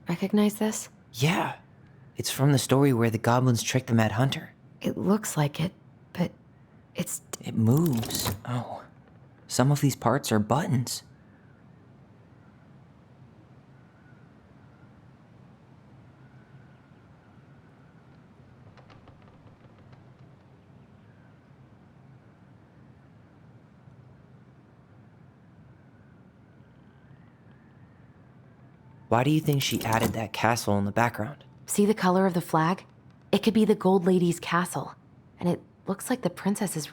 Recognize this? Yeah. It's from the story where the goblins tricked the Mad Hunter. It looks like it, but it's... It moves. Oh. Some of these parts are buttons. Why do you think she added that castle in the background? See the color of the flag? It could be the Gold Lady's castle. And it looks like the princess is...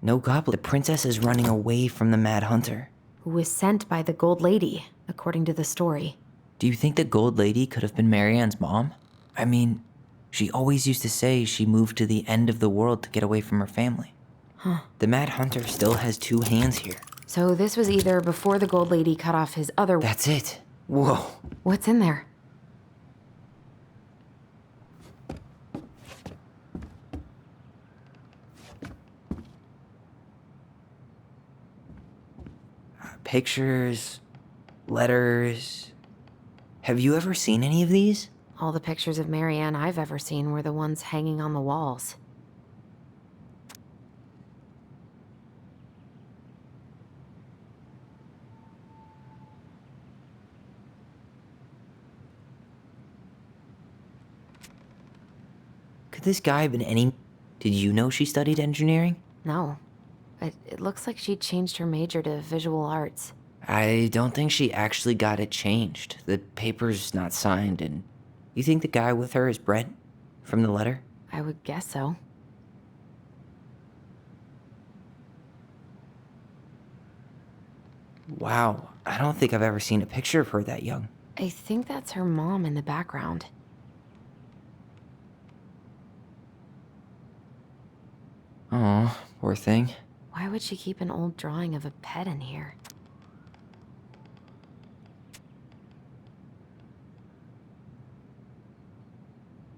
No goblin. The princess is running away from the Mad Hunter. Who was sent by the Gold Lady, according to the story. Do you think the Gold Lady could have been Marianne's mom? I mean, she always used to say she moved to the end of the world to get away from her family. The Mad Hunter still has two hands here. So this was either before the Gold Lady cut off his other... That's it. Whoa. What's in there? Pictures, letters. Have you ever seen any of these? All the pictures of Marianne I've ever seen were the ones hanging on the walls. Could this guy have been any... Did you know she studied engineering? No. But it looks like she changed her major to visual arts. I don't think she actually got it changed. The paper's not signed, and... You think the guy with her is Brent? From the letter? I would guess so. Wow, I don't think I've ever seen a picture of her that young. I think that's her mom in the background. Oh, poor thing. Why would she keep an old drawing of a pet in here?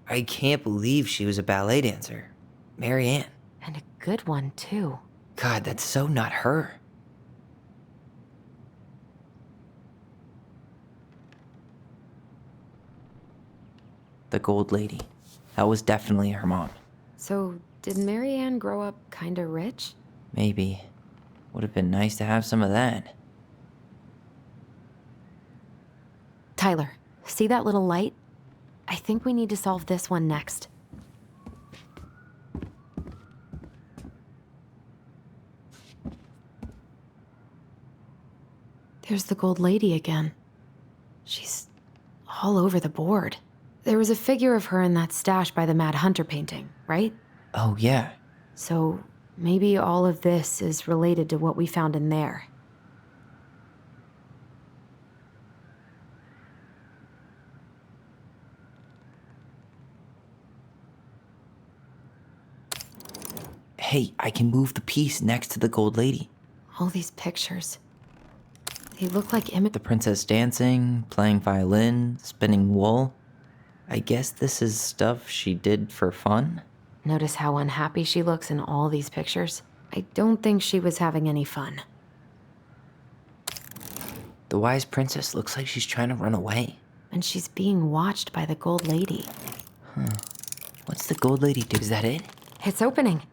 I can't believe she was a ballet dancer. Marianne. And a good one, too. God, that's so not her. The Gold Lady. That was definitely her mom. So, did Marianne grow up kinda rich? Maybe. Would have been nice to have some of that. Tyler, see that little light? I think we need to solve this one next. There's the Gold Lady again. She's all over the board. There was a figure of her in that stash by the Mad Hunter painting, right? Oh, yeah. So maybe all of this is related to what we found in there. Hey, I can move the piece next to the Gold Lady. All these pictures. They look like The princess dancing, playing violin, spinning wool. I guess this is stuff she did for fun? Notice how unhappy she looks in all these pictures? I don't think she was having any fun. The wise princess looks like she's trying to run away. And she's being watched by the Gold Lady. What's the Gold Lady do? Is that it? It's opening.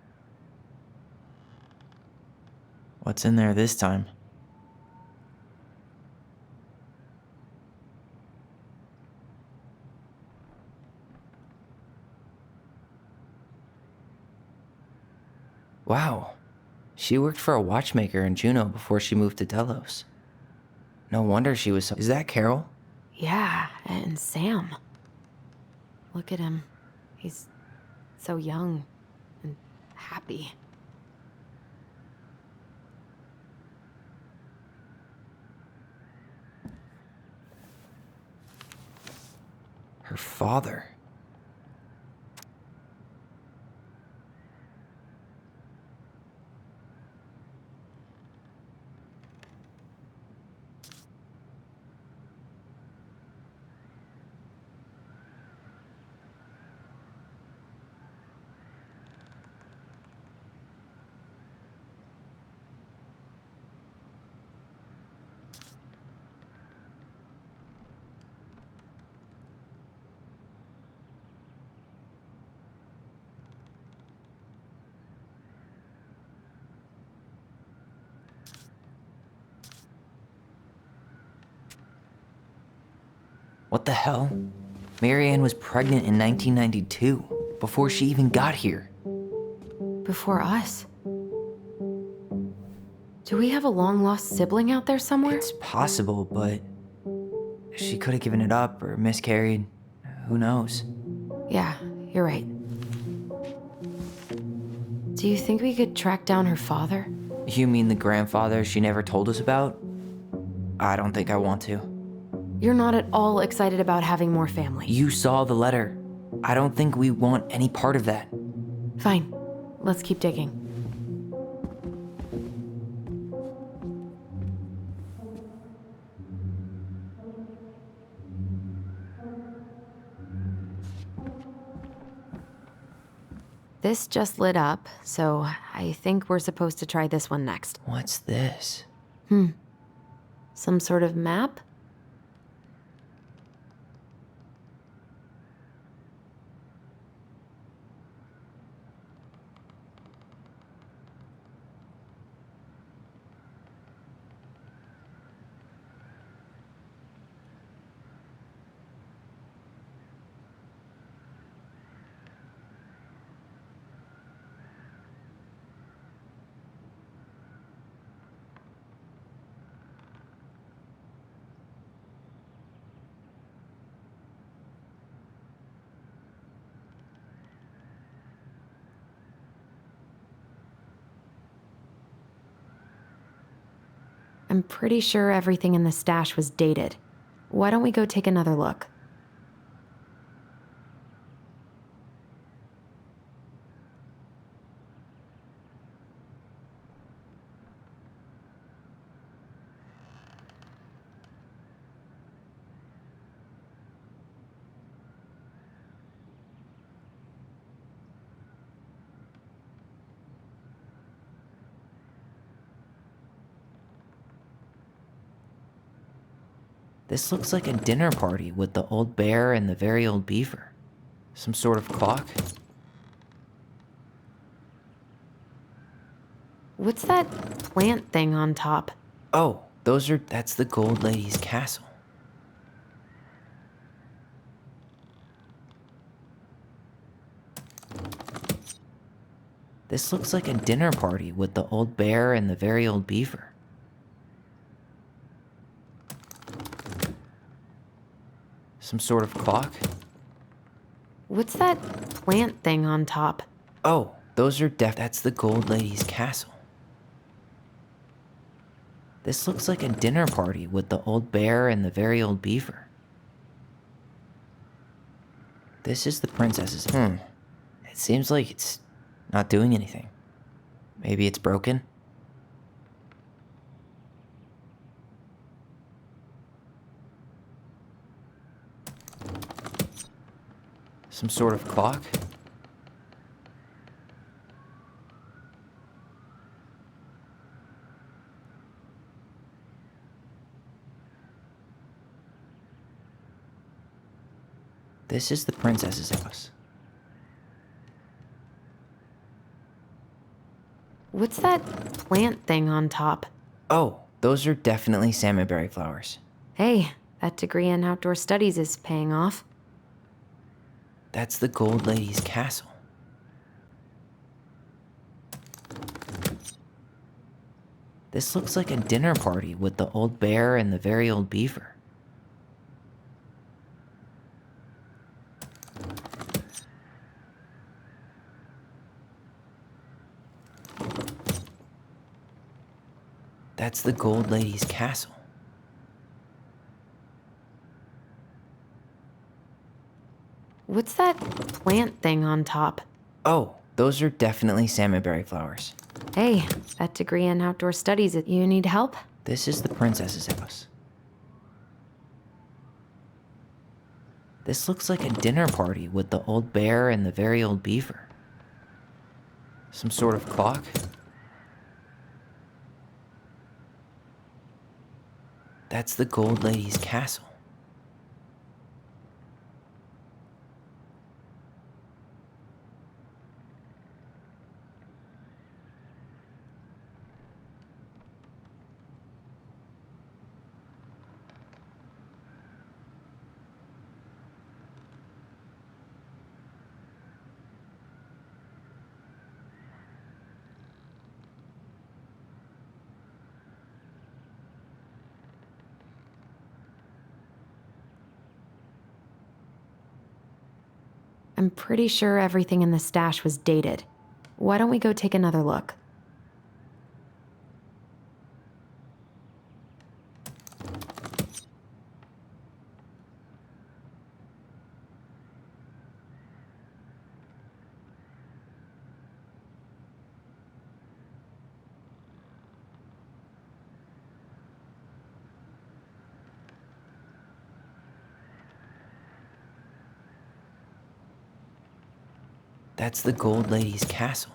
What's in there this time? Wow. She worked for a watchmaker in Juneau before she moved to Delos. No wonder she was so... Is that Carol? Yeah, and Sam. Look at him. He's so young and happy. Her father. What the hell? Marianne was pregnant in 1992, before she even got here. Before us? Do we have a long-lost sibling out there somewhere? It's possible, but she could have given it up or miscarried. Who knows? Yeah, you're right. Do you think we could track down her father? You mean the grandfather she never told us about? I don't think I want to. You're not at all excited about having more family. You saw the letter. I don't think we want any part of that. Fine. Let's keep digging. This just lit up, so I think we're supposed to try this one next. What's this? Some sort of map? I'm pretty sure everything in the stash was dated. Why don't we go take another look? This looks like a dinner party with the old bear and the very old beaver. Some sort of clock? What's that plant thing on top? Oh, that's the gold lady's castle. This looks like a dinner party with the old bear and the very old beaver. Some sort of clock? What's that plant thing on top? Oh, that's the gold lady's castle. This looks like a dinner party with the old bear and the very old beaver. This is the princess's. It seems like it's not doing anything. Maybe it's broken? Some sort of clock? This is the princess's house. What's that plant thing on top? Oh, those are definitely salmonberry flowers. Hey, that degree in outdoor studies is paying off. That's the gold lady's castle. This looks like a dinner party with the old bear and the very old beaver. That's the gold lady's castle. What's that plant thing on top? Oh, those are definitely salmonberry flowers. Hey, that degree in outdoor studies, you need help? This is the princess's house. This looks like a dinner party with the old bear and the very old beaver. Some sort of clock? That's the gold lady's castle. I'm pretty sure everything in the stash was dated. Why don't we go take another look? That's the Gold Lady's castle.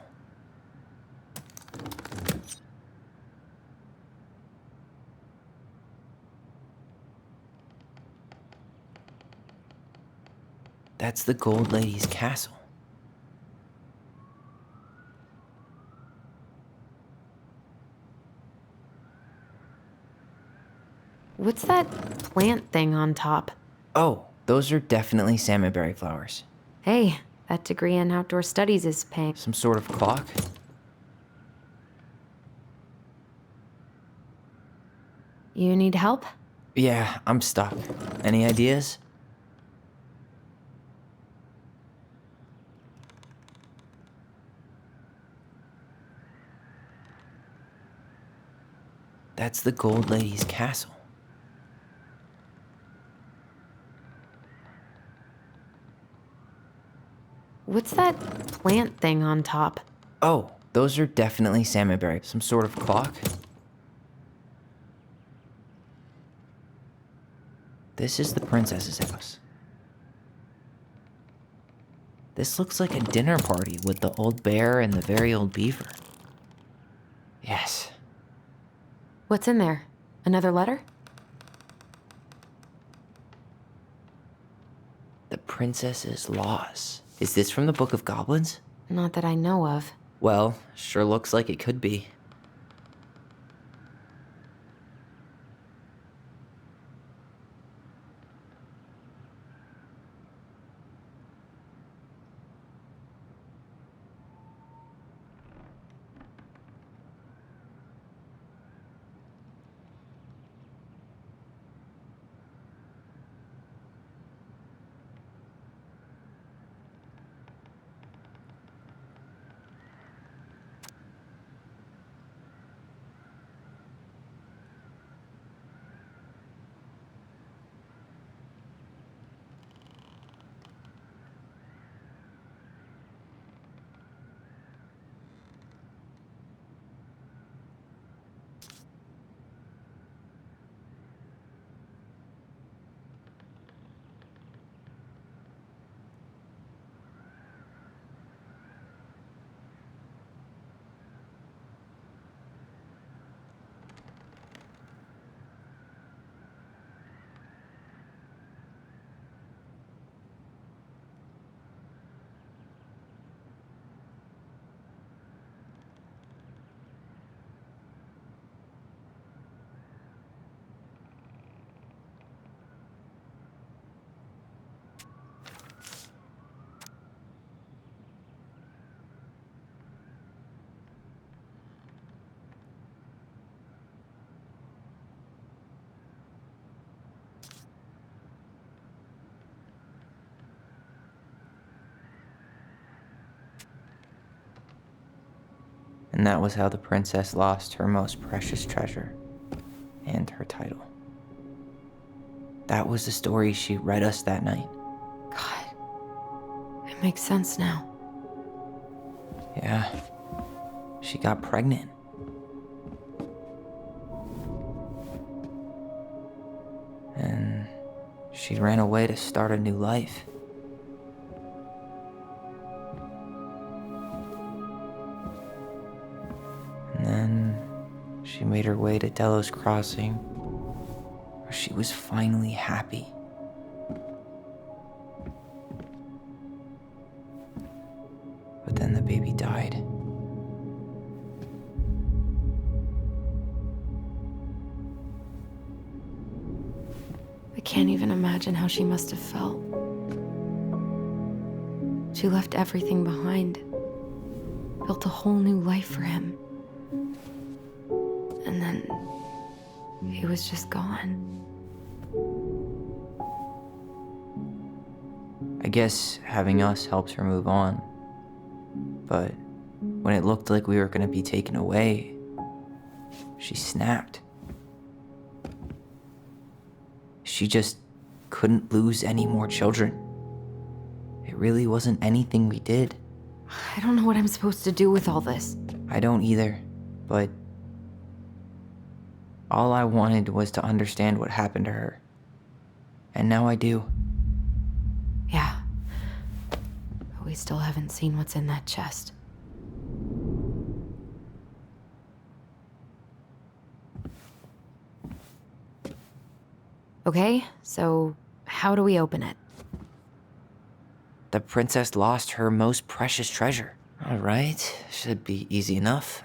That's the Gold Lady's castle. What's that plant thing on top? Oh, those are definitely salmonberry flowers. Hey, that degree in outdoor studies is paying. Some sort of clock? You need help? Yeah, I'm stuck. Any ideas? That's the Gold Lady's castle. What's that plant thing on top? Oh, those are definitely salmonberry. Some sort of clock? This is the princess's house. This looks like a dinner party with the old bear and the very old beaver. Yes. What's in there? Another letter? The princess's laws. Is this from the Book of Goblins? Not that I know of. Well, sure looks like it could be. And that was how the princess lost her most precious treasure and her title. That was the story she read us that night. God, it makes sense now. Yeah, she got pregnant. And she ran away to start a new life. And then she made her way to Delos Crossing, where she was finally happy. But then the baby died. I can't even imagine how she must have felt. She left everything behind, built a whole new life for him. And then he was just gone. I guess having us helps her move on. But when it looked like we were gonna be taken away, she snapped. She just couldn't lose any more children. It really wasn't anything we did. I don't know what I'm supposed to do with all this. I don't either, but all I wanted was to understand what happened to her. And now I do. Yeah. But we still haven't seen what's in that chest. Okay, so how do we open it? The princess lost her most precious treasure. All right, should be easy enough.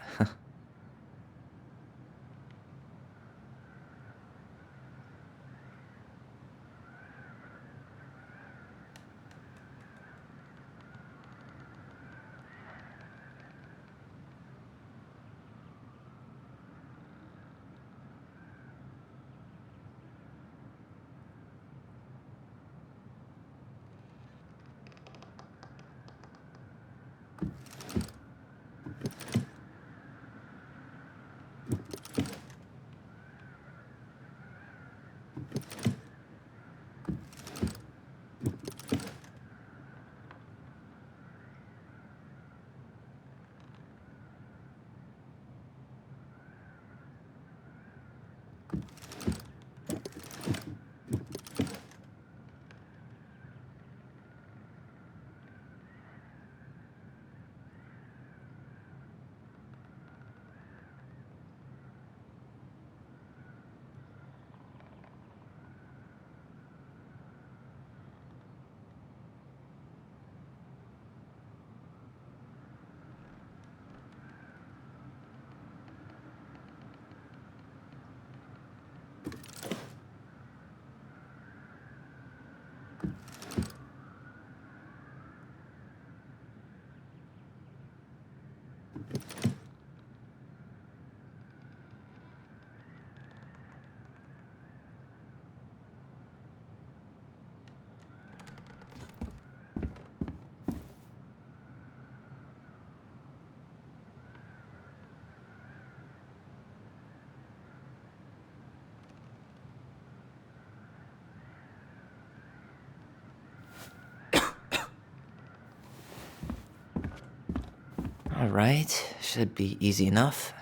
All right, should be easy enough.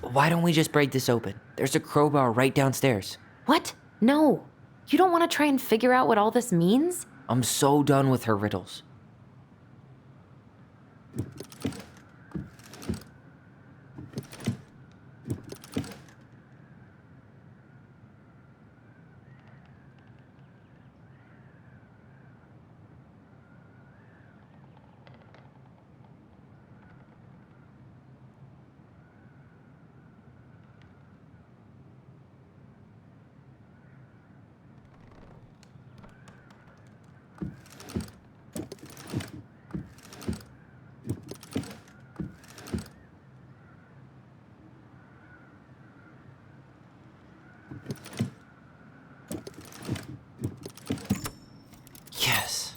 Why don't we just break this open? There's a crowbar right downstairs. What? No. You don't want to try and figure out what all this means? I'm so done with her riddles. Yes.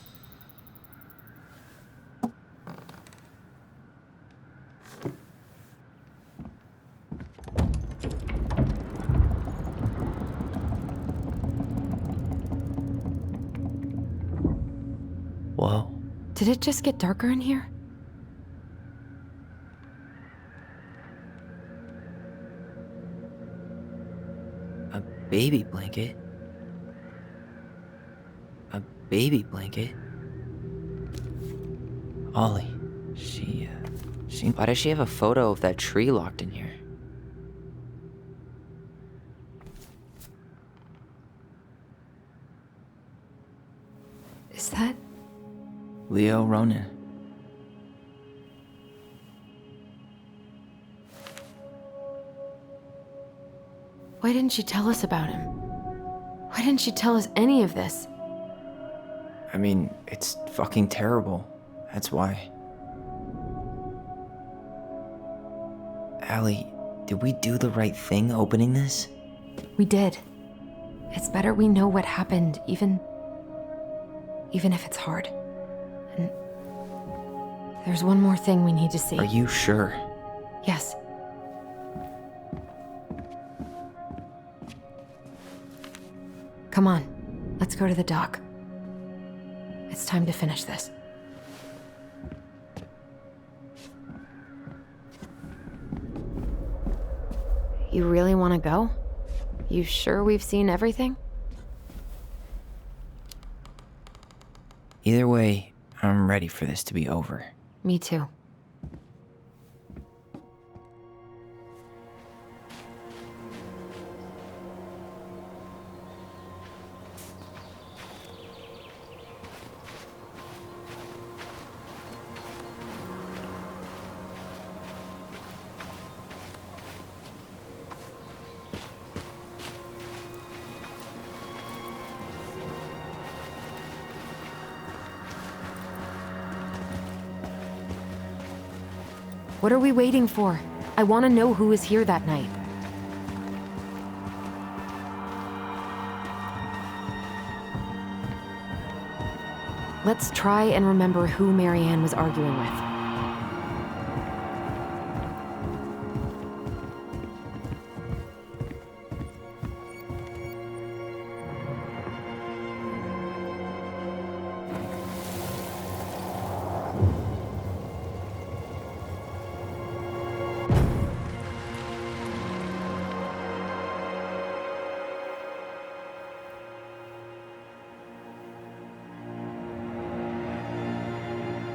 Whoa. Did it just get darker in here? A baby blanket? A baby blanket? Ollie, she... Why does she have a photo of that tree locked in here? Is that... Leo Ronan. Why didn't she tell us about him? Why didn't she tell us any of this? I mean, it's fucking terrible. That's why. Allie, did we do the right thing opening this? We did. It's better we know what happened, even if it's hard. And there's one more thing we need to see. Are you sure? Yes. Come on, let's go to the dock. It's time to finish this. You really want to go? You sure we've seen everything? Either way, I'm ready for this to be over. Me too. What are we waiting for? I want to know who was here that night. Let's try and remember who Marianne was arguing with.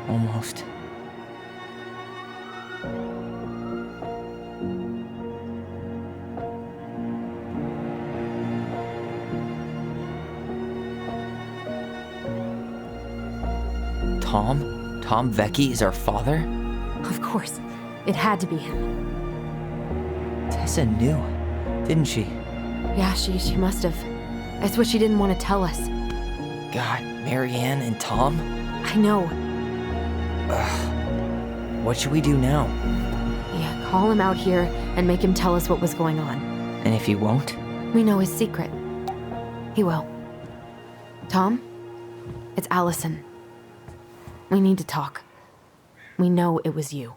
Almost. Tom? Tom Vecchi is our father? Of course. It had to be him. Tessa knew, didn't she? Yeah, she must have. That's what she didn't want to tell us. God, Marianne and Tom? I know. What should we do now? Yeah, call him out here and make him tell us what was going on. And if he won't? We know his secret. He will. Tom? It's Allison. We need to talk. We know it was you.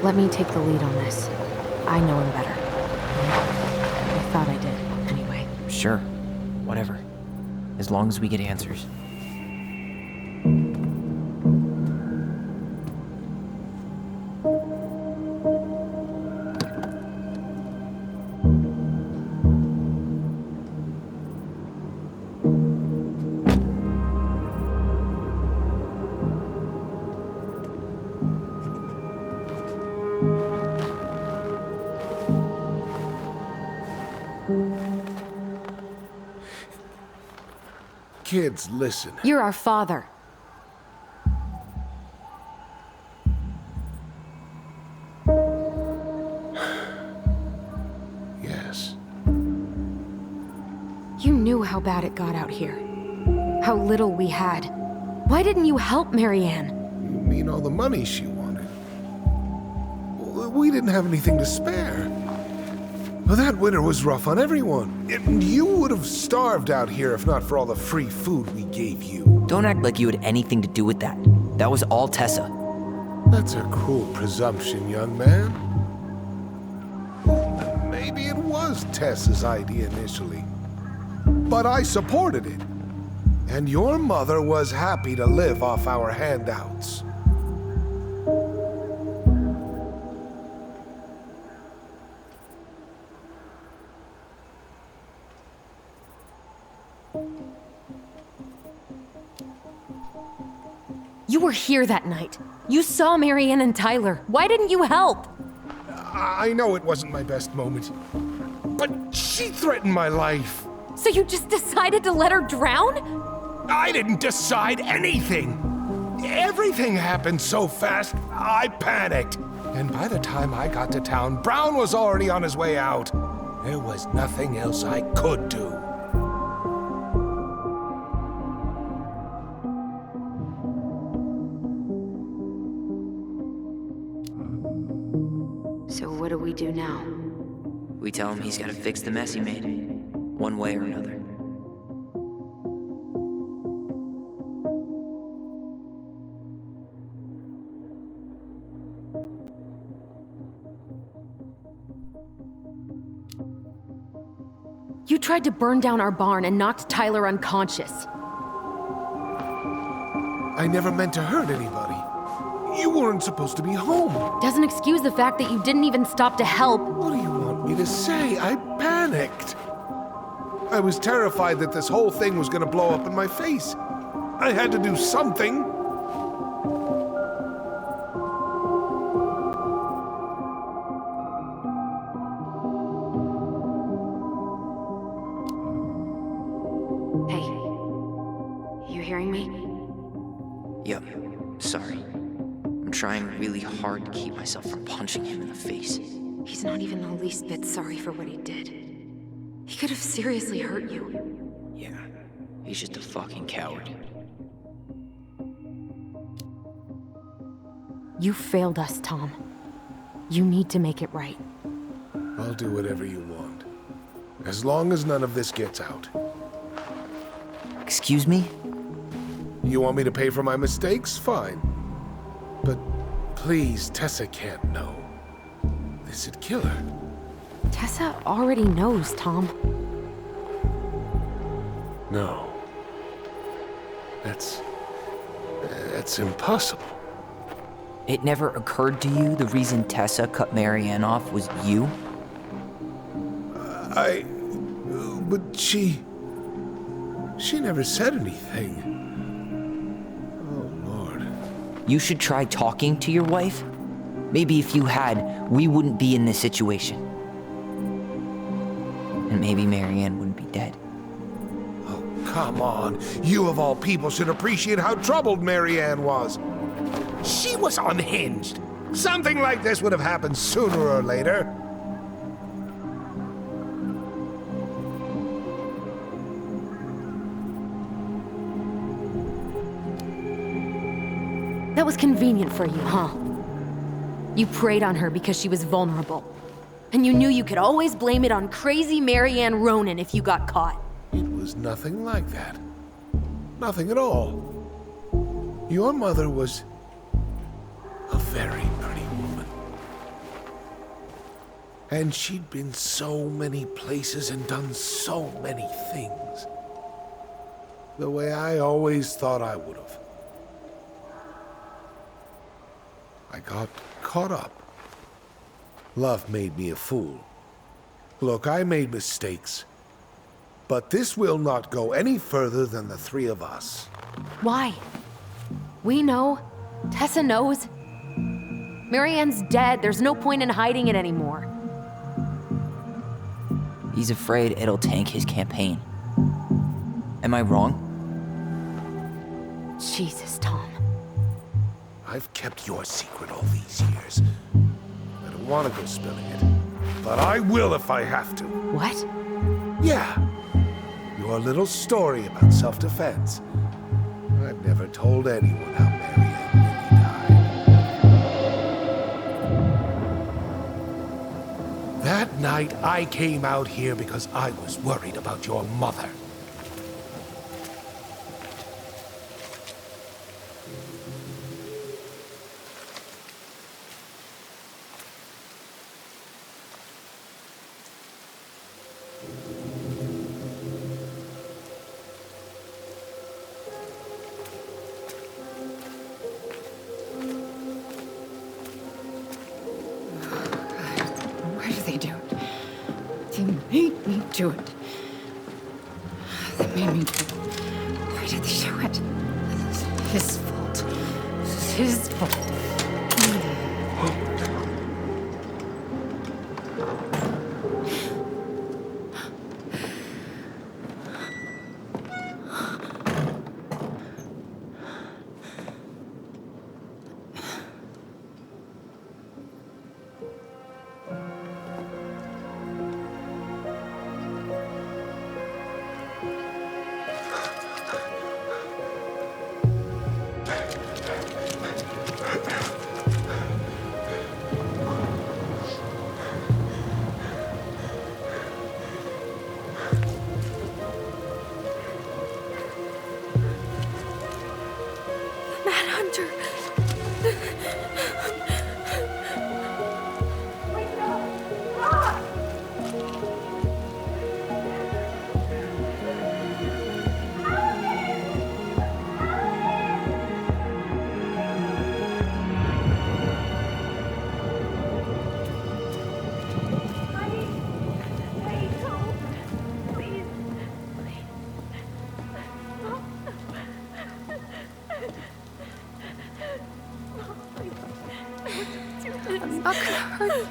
Let me take the lead on this. I know him better. I thought I did, anyway. Sure. Whatever. As long as we get answers. Kids, listen. You're our father. Yes. You knew how bad it got out here. How little we had. Why didn't you help Marianne? You mean all the money she wanted? Well, we didn't have anything to spare. Well, that winter was rough on everyone. And you would have starved out here if not for all the free food we gave you. Don't act like you had anything to do with that. That was all Tessa. That's a cruel presumption, young man. Maybe it was Tessa's idea initially. But I supported it. And your mother was happy to live off our handouts. were here that night. You saw Marianne and Tyler. Why didn't you help? I know it wasn't my best moment, but she threatened my life. So you just decided to let her drown? I didn't decide anything. Everything happened so fast, I panicked. And by the time I got to town, Brown was already on his way out. There was nothing else I could do. So what do we do now? We tell him he's gotta fix the mess he made, one way or another. You tried to burn down our barn and knocked Tyler unconscious. I never meant to hurt anybody. You weren't supposed to be home. Doesn't excuse the fact that you didn't even stop to help. What do you want me to say? I panicked. I was terrified that this whole thing was gonna blow up in my face. I had to do something. Hey, you hearing me? Yep, sorry. I'm trying really hard to keep myself from punching him in the face. He's not even the least bit sorry for what he did. He could have seriously hurt you. Yeah, he's just a fucking coward. You failed us, Tom. You need to make it right. I'll do whatever you want. As long as none of this gets out. Excuse me? You want me to pay for my mistakes? Fine. But please, Tessa can't know. This'd kill her. Tessa already knows, Tom. No. That's impossible. It never occurred to you the reason Tessa cut Marianne off was you? But she never said anything. Oh, Lord. You should try talking to your wife. Maybe if you had, we wouldn't be in this situation. And maybe Marianne wouldn't be dead. Oh, come on. You of all people should appreciate how troubled Marianne was. She was unhinged. Something like this would have happened sooner or later. That was convenient for you, huh? You preyed on her because she was vulnerable. And you knew you could always blame it on crazy Marianne Ronan if you got caught. It was nothing like that. Nothing at all. Your mother was a very pretty woman. And she'd been so many places and done so many things. The way I always thought I would have. I got caught up. Love made me a fool. Look, I made mistakes. But this will not go any further than the three of us. Why? We know. Tessa knows. Marianne's dead. There's no point in hiding it anymore. He's afraid it'll tank his campaign. Am I wrong? Jesus, Tom. I've kept your secret all these years. I don't want to go spilling it, but I will if I have to. What? Yeah. Your little story about self-defense. I've never told anyone how Marianne really died. That night, I came out here because I was worried about your mother. They made me do it. They made me do it. Why did they do it? It's his fault. distasteful. I'm not gonna hurt you.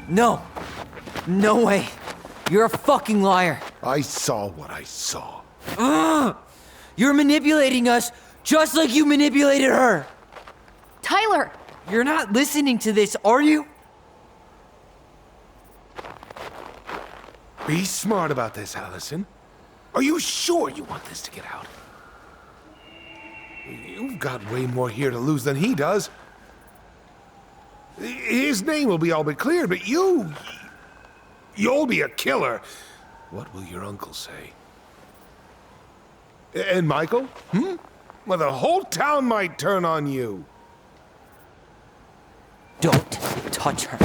No! No way! You're a fucking liar! I saw what I saw. You're manipulating us just like you manipulated her! Tyler! You're not listening to this, are you? Be smart about this, Allison. Are you sure you want this to get out? You've got way more here to lose than he does. His name will be all but cleared, but you'll be a killer. What will your uncle say? And Michael? Well, the whole town might turn on you. Don't touch her.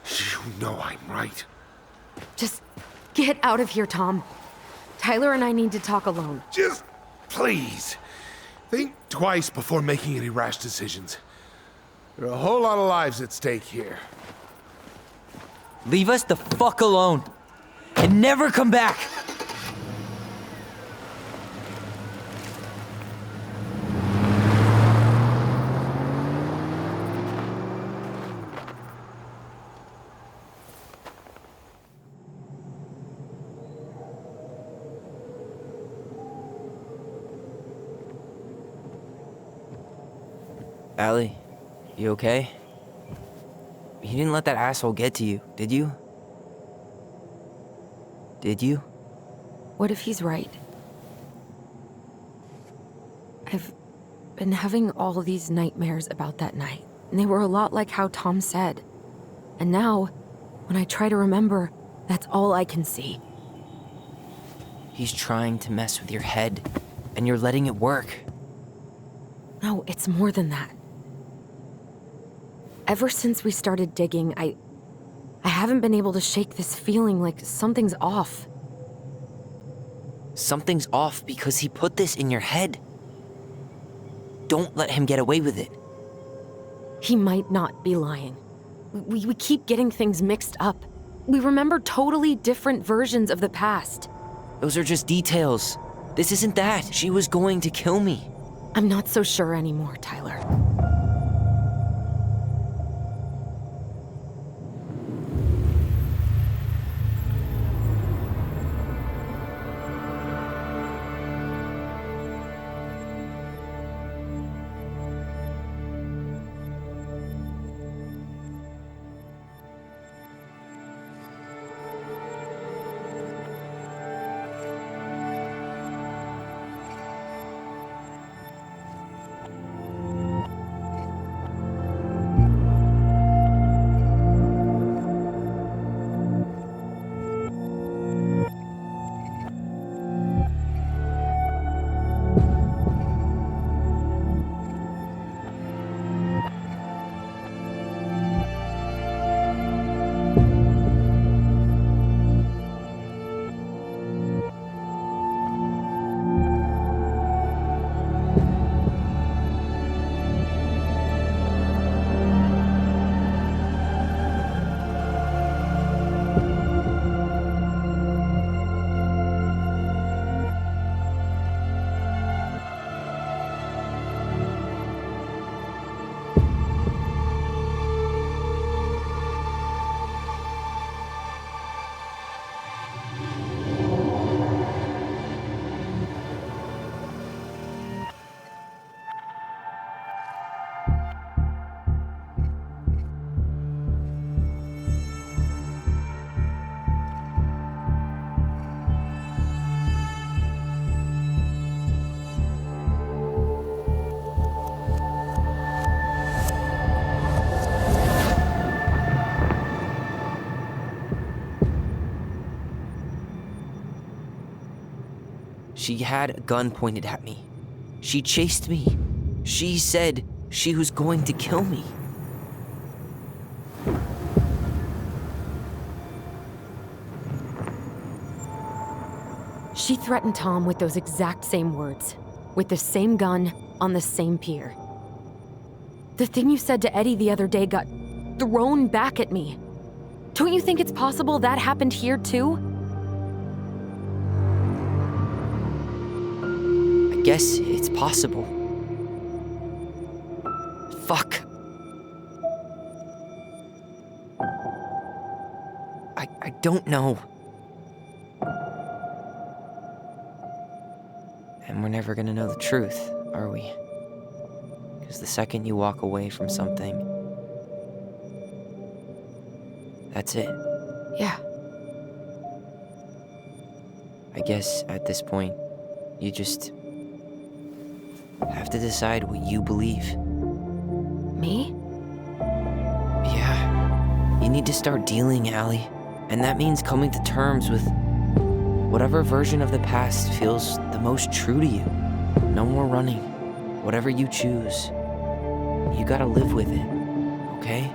You know I'm right. Just get out of here, Tom. Tyler and I need to talk alone. Just please. Think twice before making any rash decisions. There are a whole lot of lives at stake here. Leave us the fuck alone. And never come back. Allie, you okay? He didn't let that asshole get to you, did you? Did you? What if he's right? I've been having all these nightmares about that night, and they were a lot like how Tom said. And now, when I try to remember, that's all I can see. He's trying to mess with your head, and you're letting it work. No, it's more than that. Ever since we started digging, I haven't been able to shake this feeling like something's off. Something's off because he put this in your head. Don't let him get away with it. He might not be lying. We keep getting things mixed up. We remember totally different versions of the past. Those are just details. This isn't that. She was going to kill me. I'm not so sure anymore, Tyler. She had a gun pointed at me. She chased me. She said she was going to kill me. She threatened Tom with those exact same words, with the same gun, on the same pier. The thing you said to Eddie the other day got thrown back at me. Don't you think it's possible that happened here too? I guess it's possible. Fuck. I don't know. And we're never gonna know the truth, are we? Because the second you walk away from something, that's it. Yeah. I guess at this point, you just have to decide what you believe. Me? Yeah. You need to start dealing, Allie. And that means coming to terms with whatever version of the past feels the most true to you. No more running. Whatever you choose, you gotta live with it, okay?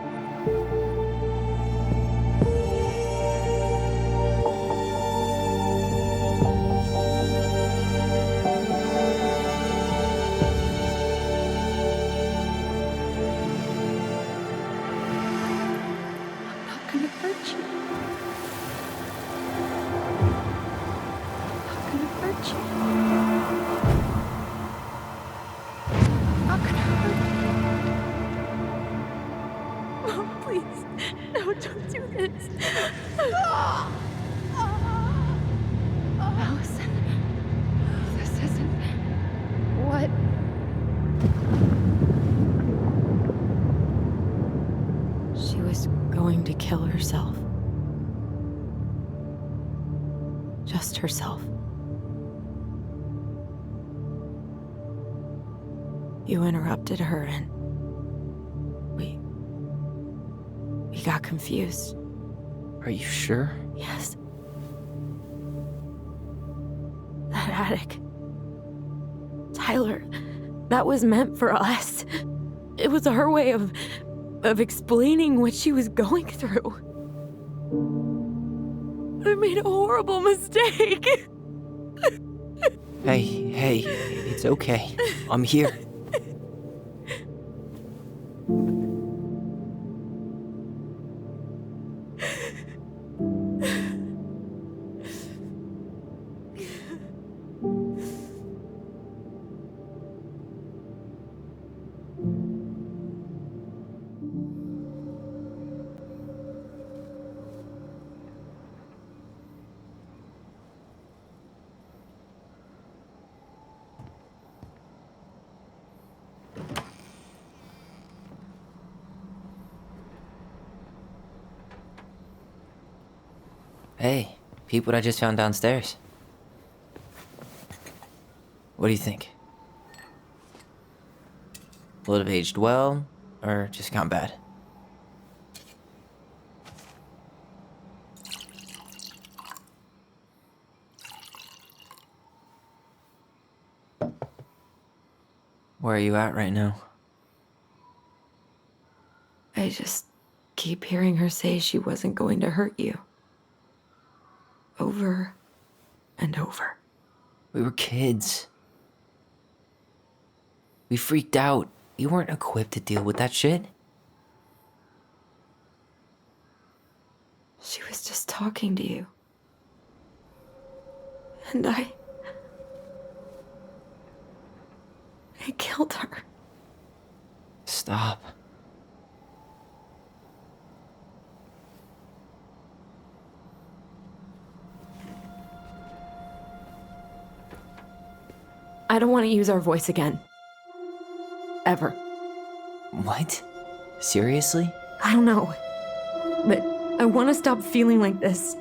To kill herself. Just herself. You interrupted her and we got confused. Are you sure? Yes. That attic. Tyler, that was meant for us. It was her way of explaining what she was going through. I made a horrible mistake. Hey, it's okay. I'm here. Hey, peep what I just found downstairs. What do you think? Will it have aged well, or just gone bad? Where are you at right now? I just keep hearing her say she wasn't going to hurt you. Over and over. We were kids. We freaked out. You weren't equipped to deal with that shit. She was just talking to you. And I killed her. Stop. I don't want to use our voice again. Ever. What? Seriously? I don't know. But I want to stop feeling like this.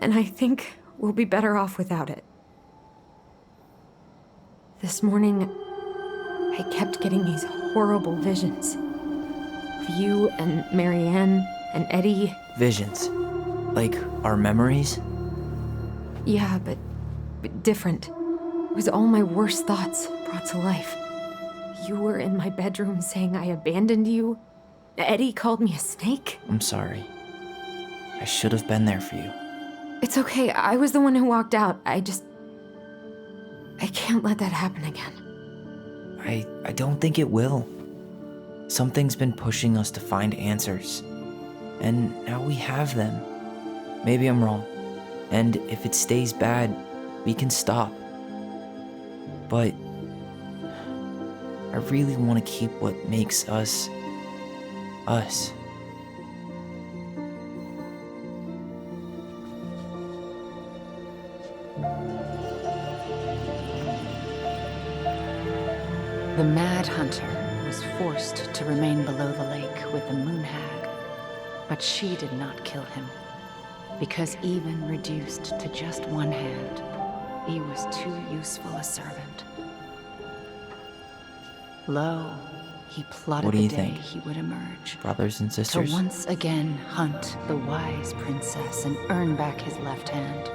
And I think we'll be better off without it. This morning, I kept getting these horrible visions. Of you and Marianne and Eddie. Visions? Like our memories? Yeah, but different. was all my worst thoughts brought to life. You were in my bedroom saying I abandoned you. Eddie called me a snake. I'm sorry. I should have been there for you. It's okay, I was the one who walked out. I can't let that happen again. I don't think it will. Something's been pushing us to find answers. And now we have them. Maybe I'm wrong. And if it stays bad, we can stop. But I really want to keep what makes us, us. The Mad Hunter was forced to remain below the lake with the Moon Hag, but she did not kill him, because even reduced to just one hand, he was too useful a servant. Lo, he plotted What do the you day think? he would emerge, Brothers and to sisters? once again hunt the wise princess and earn back his left hand.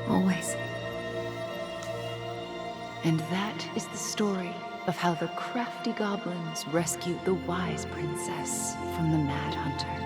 Always. And that is the story of how the crafty goblins rescued the wise princess from the Mad Hunter.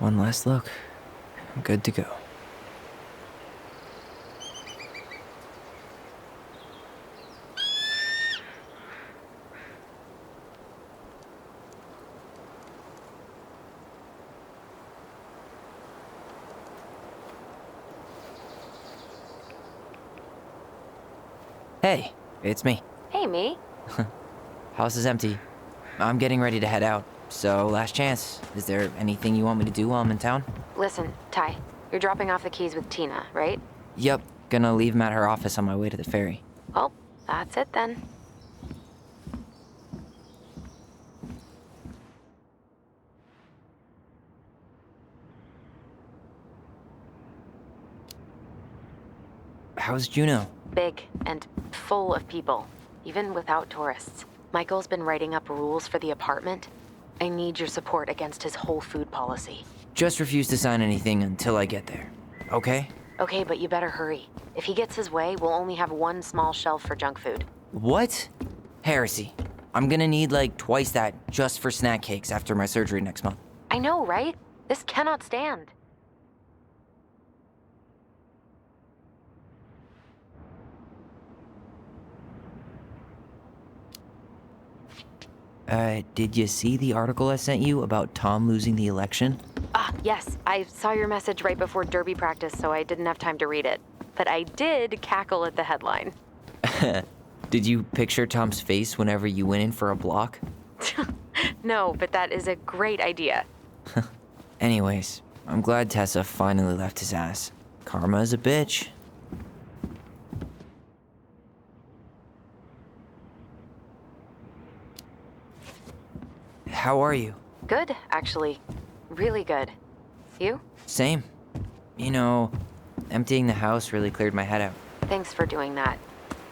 One last look. I'm good to go. Hey, it's me. Hey, me. House is empty. I'm getting ready to head out. So, last chance. Is there anything you want me to do while I'm in town? Listen, Ty, you're dropping off the keys with Tina, right? Yep, gonna leave them at her office on my way to the ferry. Well, that's it then. How's Juno? Big and full of people, even without tourists. Michael's been writing up rules for the apartment. I need your support against his whole food policy. Just refuse to sign anything until I get there. Okay? Okay, but you better hurry. If he gets his way, we'll only have one small shelf for junk food. What? Heresy. I'm gonna need like twice that just for snack cakes after my surgery next month. I know, right? This cannot stand. Did you see the article I sent you about Tom losing the election? Ah, yes. I saw your message right before derby practice, so I didn't have time to read it. But I did cackle at the headline. Did you picture Tom's face whenever you went in for a block? No, but that is a great idea. Anyways, I'm glad Tessa finally left his ass. Karma is a bitch. How are you? Good, actually. Really good. You? Same. You know, emptying the house really cleared my head out. Thanks for doing that.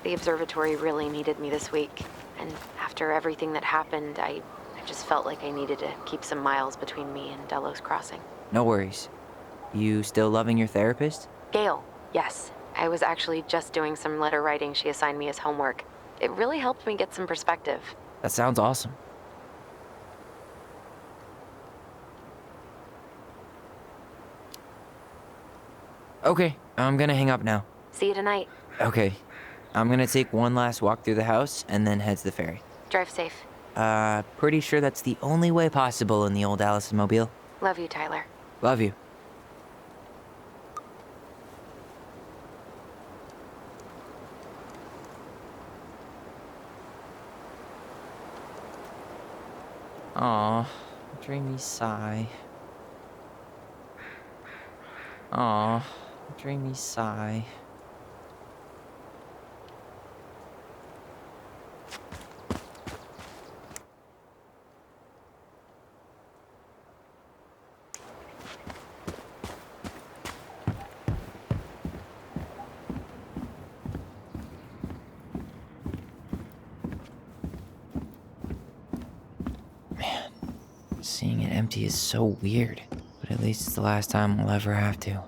The observatory really needed me this week. And after everything that happened, I just felt like I needed to keep some miles between me and Delos Crossing. No worries. You still loving your therapist? Gail, yes. I was actually just doing some letter writing she assigned me as homework. It really helped me get some perspective. That sounds awesome. Okay, I'm gonna hang up now. See you tonight. Okay. I'm gonna take one last walk through the house and then head to the ferry. Drive safe. Pretty sure that's the only way possible in the old Allison mobile. Love you, Tyler. Love you. Aw, dreamy sigh. Aw, dreamy sigh. Seeing it empty is so weird, but at least it's the last time we'll ever have to.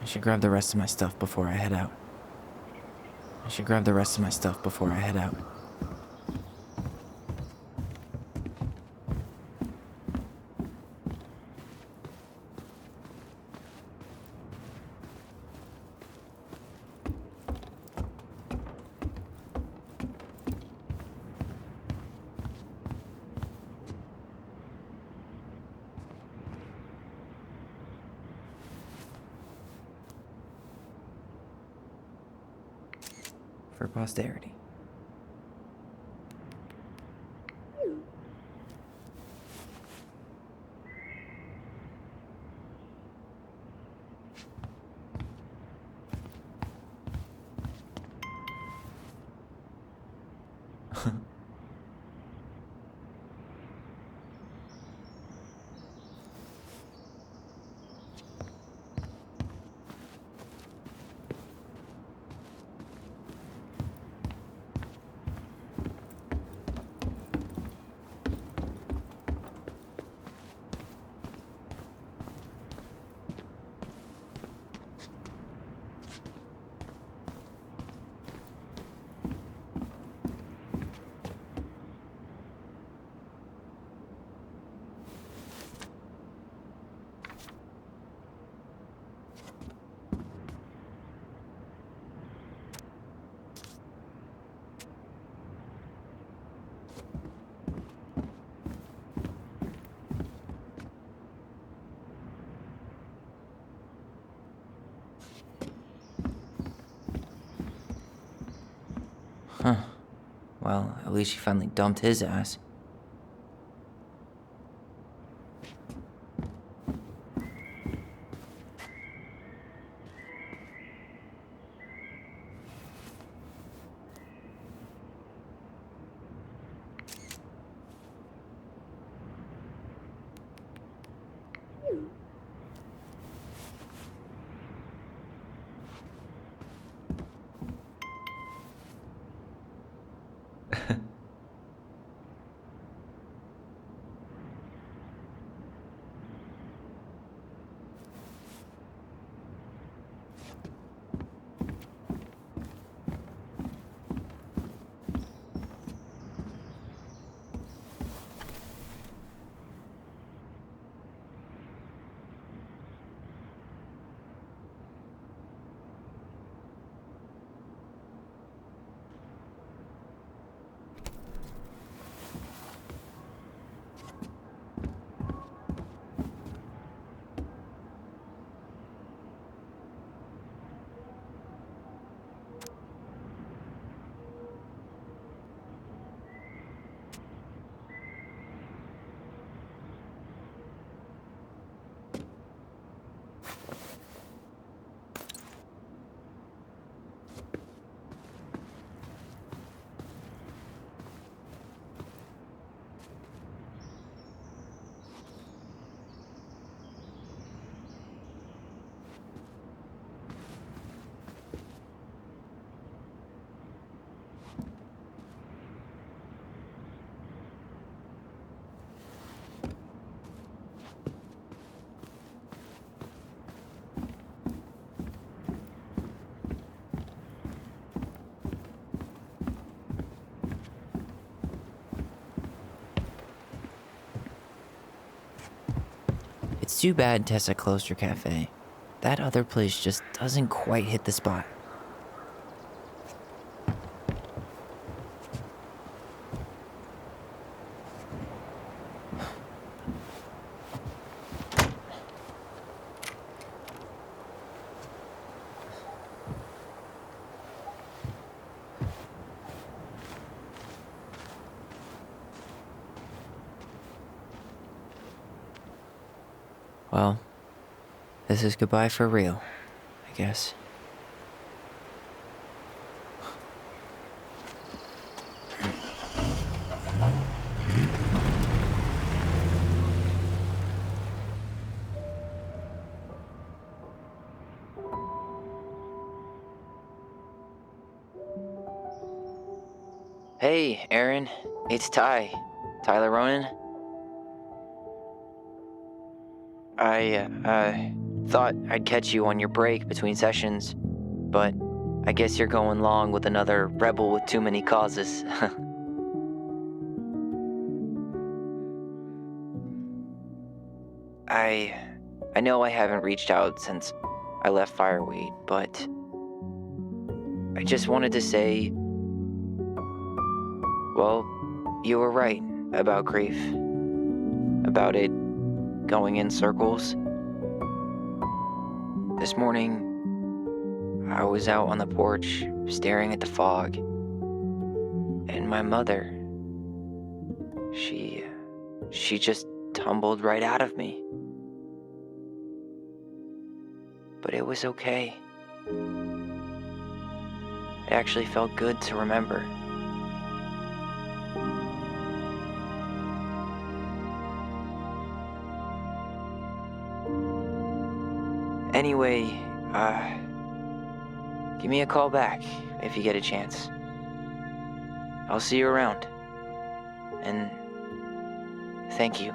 I should grab the rest of my stuff before I head out. For posterity. Huh. Well, at least she finally dumped his ass. too bad Tessa closed her cafe. That other place just doesn't quite hit the spot. Well, this is goodbye for real, I guess. Hey, Aaron, it's Tyler Ronan. I thought I'd catch you on your break between sessions, but I guess you're going long with another rebel with too many causes. I know I haven't reached out since I left Fireweed, but I just wanted to say, well, you were right about grief, about it going in circles. This morning, I was out on the porch staring at the fog, and my mother, she just tumbled right out of me. But it was okay. It actually felt good to remember. Anyway, give me a call back if you get a chance. I'll see you around. And thank you.